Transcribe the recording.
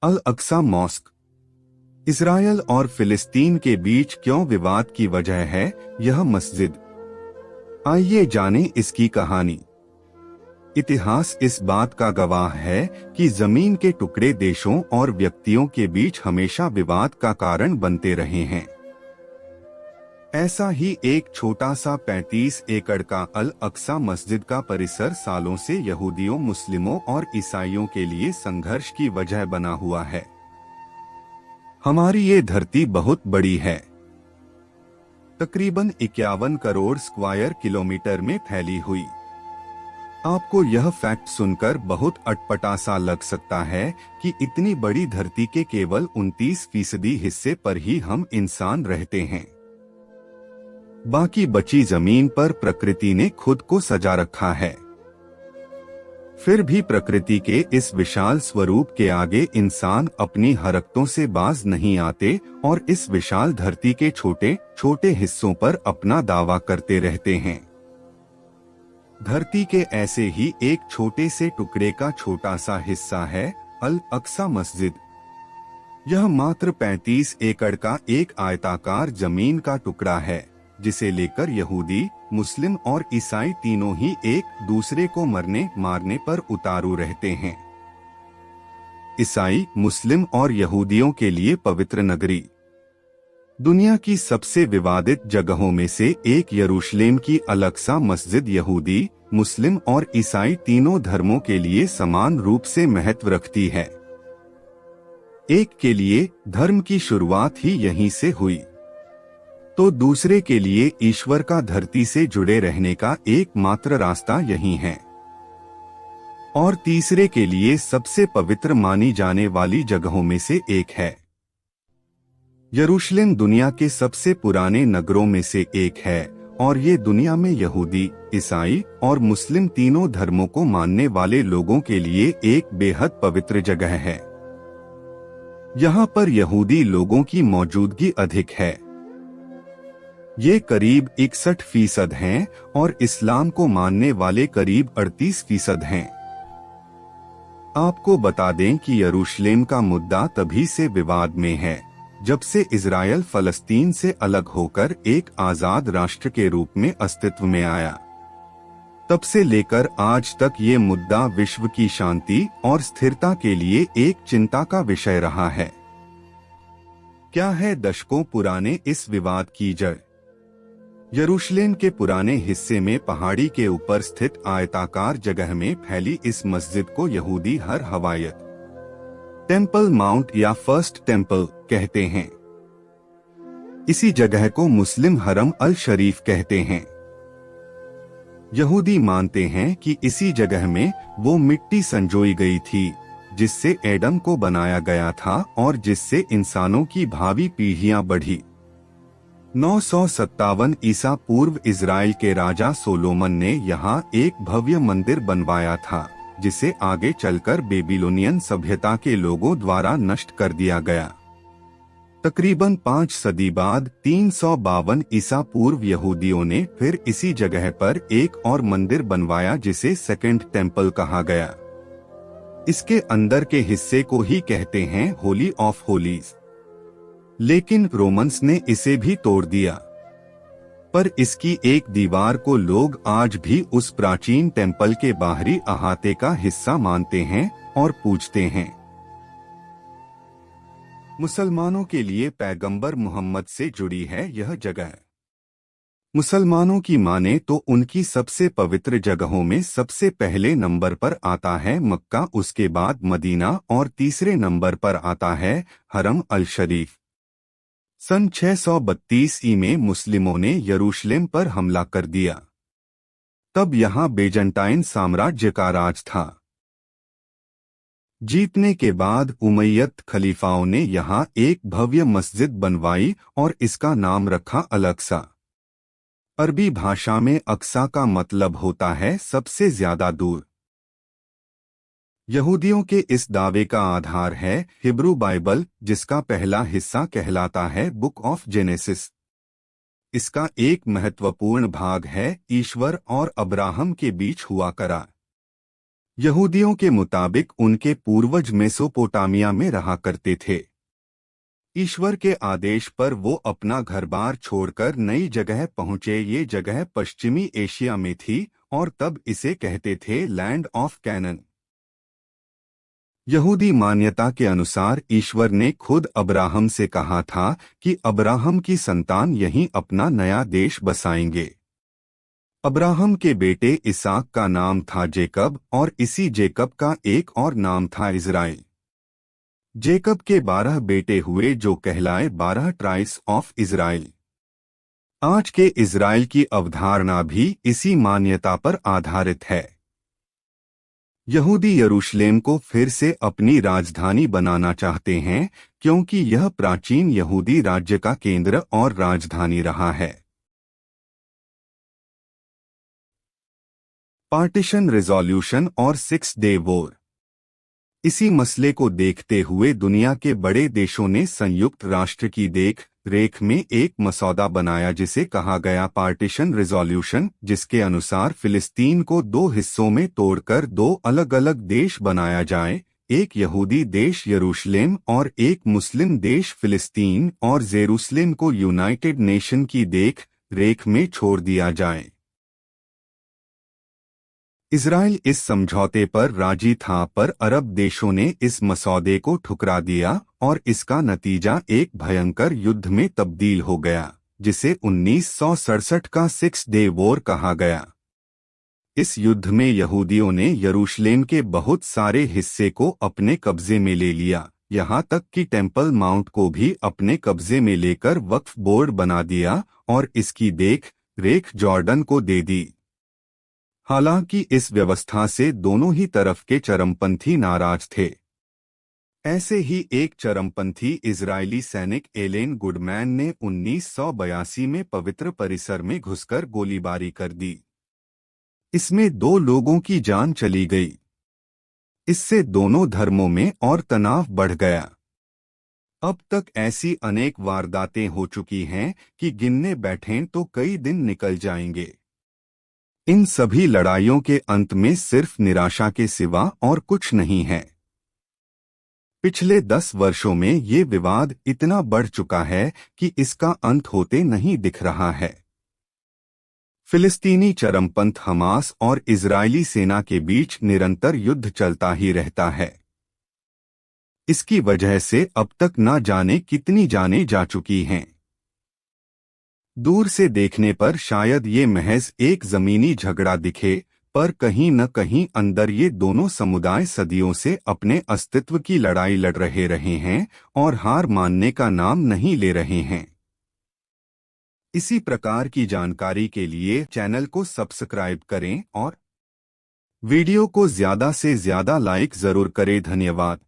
अल Aqsa mosque Israel और फिलिस्तीन के बीच क्यों विवाद की वजह है यह मस्जिद। आइए जानें इसकी कहानी। इतिहास इस बात का गवाह है कि जमीन के टुकड़े देशों और व्यक्तियों के बीच हमेशा विवाद का कारण बनते रहे हैं। ऐसा ही एक छोटा सा 35 एकड़ का अल अक्सा मस्जिद का परिसर सालों से यहूदियों, मुस्लिमों और ईसाइयों के लिए संघर्ष की वजह बना हुआ है। हमारी ये धरती बहुत बड़ी है, तकरीबन 51 करोड़ स्क्वायर किलोमीटर में फैली हुई। आपको यह फैक्ट सुनकर बहुत अटपटा सा लग सकता है कि इतनी बड़ी धरती के केवल 29% हिस्से पर ही हम इंसान रहते हैं। बाकी बची जमीन पर प्रकृति ने खुद को सजा रखा है। फिर भी प्रकृति के इस विशाल स्वरूप के आगे इंसान अपनी हरकतों से बाज नहीं आते और इस विशाल धरती के छोटे छोटे हिस्सों पर अपना दावा करते रहते हैं। धरती के ऐसे ही एक छोटे से टुकड़े का छोटा सा हिस्सा है अल अक्सा मस्जिद। यह मात्र 35 एकड़ का एक आयताकार जमीन का टुकड़ा है, जिसे लेकर यहूदी, मुस्लिम और ईसाई तीनों ही एक दूसरे को मरने मारने पर उतारू रहते हैं। ईसाई, मुस्लिम और यहूदियों के लिए पवित्र नगरी। दुनिया की सबसे विवादित जगहों में से एक यरूशलेम की अल अक्सा मस्जिद यहूदी, मुस्लिम और ईसाई तीनों धर्मों के लिए समान रूप से महत्व रखती है। एक के लिए धर्म की शुरुआत ही यहीं से हुई, तो दूसरे के लिए ईश्वर का धरती से जुड़े रहने का एकमात्र रास्ता यही है, और तीसरे के लिए सबसे पवित्र मानी जाने वाली जगहों में से एक है। यरूशलेम दुनिया के सबसे पुराने नगरों में से एक है और ये दुनिया में यहूदी, ईसाई और मुस्लिम तीनों धर्मों को मानने वाले लोगों के लिए एक बेहद पवित्र जगह है। यहाँ पर यहूदी लोगों की मौजूदगी अधिक है। ये करीब 61% हैं और इस्लाम को मानने वाले करीब 38% हैं। आपको बता दें कि यरूशलेम का मुद्दा तभी से विवाद में है जब से इजरायल फलस्तीन से अलग होकर एक आजाद राष्ट्र के रूप में अस्तित्व में आया। तब से लेकर आज तक ये मुद्दा विश्व की शांति और स्थिरता के लिए एक चिंता का विषय रहा है। क्या है दशकों पुराने इस विवाद की जड़? यरूशलेम के पुराने हिस्से में पहाड़ी के ऊपर स्थित आयताकार जगह में फैली इस मस्जिद को यहूदी हर हवायत टेम्पल माउंट या फर्स्ट टेम्पल कहते हैं। इसी जगह को मुस्लिम हरम अल शरीफ कहते हैं। यहूदी मानते हैं कि इसी जगह में वो मिट्टी संजोई गई थी जिससे एडम को बनाया गया था और जिससे इंसानों की भावी पीढ़ियां बढ़ी। 957 ईसा पूर्व इजराइल के राजा सोलोमन ने यहाँ एक भव्य मंदिर बनवाया था, जिसे आगे चलकर बेबीलोनियन सभ्यता के लोगों द्वारा नष्ट कर दिया गया। तकरीबन 5 सदी बाद 352 ईसा पूर्व यहूदियों ने फिर इसी जगह पर एक और मंदिर बनवाया जिसे सेकंड टेम्पल कहा गया। इसके अंदर के हिस्से को ही कहते हैं होली ऑफ होलीज, लेकिन रोमन्स ने इसे भी तोड़ दिया। पर इसकी एक दीवार को लोग आज भी उस प्राचीन टेम्पल के बाहरी अहाते का हिस्सा मानते हैं और पूजते हैं। मुसलमानों के लिए पैगंबर मोहम्मद से जुड़ी है यह जगह। मुसलमानों की माने तो उनकी सबसे पवित्र जगहों में सबसे पहले नंबर पर आता है मक्का, उसके बाद मदीना और तीसरे नंबर पर आता है हरम अल शरीफ। सन 632 में मुस्लिमों ने यरूशलेम पर हमला कर दिया। तब यहाँ बेजंटाइन साम्राज्य का राज था। जीतने के बाद उमैयद खलीफाओं ने यहाँ एक भव्य मस्जिद बनवाई और इसका नाम रखा अल अक्सा। अरबी भाषा में अक्सा का मतलब होता है सबसे ज्यादा दूर। यहूदियों के इस दावे का आधार है हिब्रू बाइबल, जिसका पहला हिस्सा कहलाता है बुक ऑफ जेनेसिस। इसका एक महत्वपूर्ण भाग है ईश्वर और अब्राहम के बीच हुआ करार। यहूदियों के मुताबिक उनके पूर्वज मेसोपोटामिया में रहा करते थे। ईश्वर के आदेश पर वो अपना घर-बार छोड़कर नई जगह पहुंचे। ये जगह पश्चिमी एशिया में थी और तब इसे कहते थे लैंड ऑफ कैनन। यहूदी मान्यता के अनुसार ईश्वर ने खुद अब्राहम से कहा था कि अब्राहम की संतान यहीं अपना नया देश बसाएंगे। अब्राहम के बेटे इसाक का नाम था जेकब और इसी जेकब का एक और नाम था इज़राइल। जेकब के 12 बेटे हुए जो कहलाए 12 ट्राइब्स ऑफ इज़राइल। आज के इज़राइल की अवधारणा भी इसी मान्यता पर आधारित है। यहूदी यरूशलेम को फिर से अपनी राजधानी बनाना चाहते हैं क्योंकि यह प्राचीन यहूदी राज्य का केंद्र और राजधानी रहा है। पार्टीशन रिजोल्यूशन और 6 डे वॉर। इसी मसले को देखते हुए दुनिया के बड़े देशों ने संयुक्त राष्ट्र की देख रेख में एक मसौदा बनाया जिसे कहा गया पार्टीशन रिजोल्यूशन, जिसके अनुसार फिलिस्तीन को 2 हिस्सों में तोड़कर 2 अलग अलग देश बनाया जाए, एक यहूदी देश यरूशलेम और एक मुस्लिम देश फिलिस्तीन, और जेरूसलेम को यूनाइटेड नेशन की देख रेख में छोड़ दिया जाए। इज़राइल इस समझौते पर राजी था पर अरब देशों ने इस मसौदे को ठुकरा दिया और इसका नतीजा एक भयंकर युद्ध में तब्दील हो गया जिसे 1967 का 6 डे वॉर कहा गया। इस युद्ध में यहूदियों ने यरूशलेम के बहुत सारे हिस्से को अपने कब्जे में ले लिया, यहाँ तक कि टेम्पल माउंट को भी अपने कब्जे में लेकर वक्फ बोर्ड बना दिया और इसकी देख रेख जॉर्डन को दे दी। हालांकि इस व्यवस्था से दोनों ही तरफ के चरमपंथी नाराज थे। ऐसे ही एक चरमपंथी इजरायली सैनिक एलेन गुडमैन ने 1982 में पवित्र परिसर में घुसकर गोलीबारी कर दी। इसमें 2 लोगों की जान चली गई। इससे दोनों धर्मों में और तनाव बढ़ गया। अब तक ऐसी अनेक वारदातें हो चुकी हैं कि गिनने बैठें तो कई दिन निकल जाएंगे। इन सभी लड़ाइयों के अंत में सिर्फ निराशा के सिवा और कुछ नहीं है। पिछले 10 वर्षों में ये विवाद इतना बढ़ चुका है कि इसका अंत होते नहीं दिख रहा है। फिलिस्तीनी चरमपंथ हमास और इजरायली सेना के बीच निरंतर युद्ध चलता ही रहता है। इसकी वजह से अब तक न जाने कितनी जानें जा चुकी हैं। दूर से देखने पर शायद ये महज एक जमीनी झगड़ा दिखे, पर कहीं न कहीं अंदर ये दोनों समुदाय सदियों से अपने अस्तित्व की लड़ाई लड़ रहे हैं और हार मानने का नाम नहीं ले रहे हैं। इसी प्रकार की जानकारी के लिए चैनल को सब्सक्राइब करें और वीडियो को ज्यादा से ज्यादा लाइक जरूर करें। धन्यवाद।